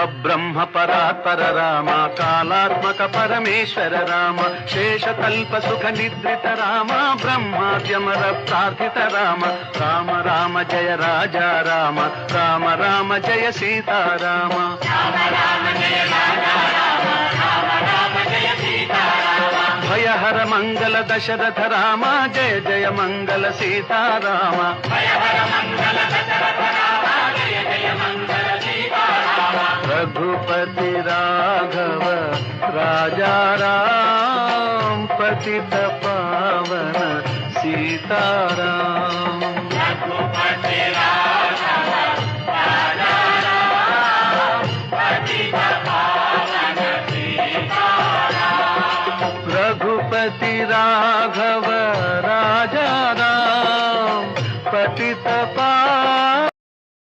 పరబ్రహ్మ పరాత్పర రామ కాలాత్మక పరమేశ్వర రామ శేషకల్ప సుఖ నిద్రిత రామ బ్రహ్మాద్యమర ప్రార్థిత రామ రామ రామ జయ రాజా రామ రామ రామ జయ సీతారామ భయహర మంగళ దశరథ రామ జయ జయ మంగళ సీతారామ रघुपति राघव राजा राम पतित पावन सीताराम रघुपति राघव राजा राम पतित पावन सीताराम रघुपति राघव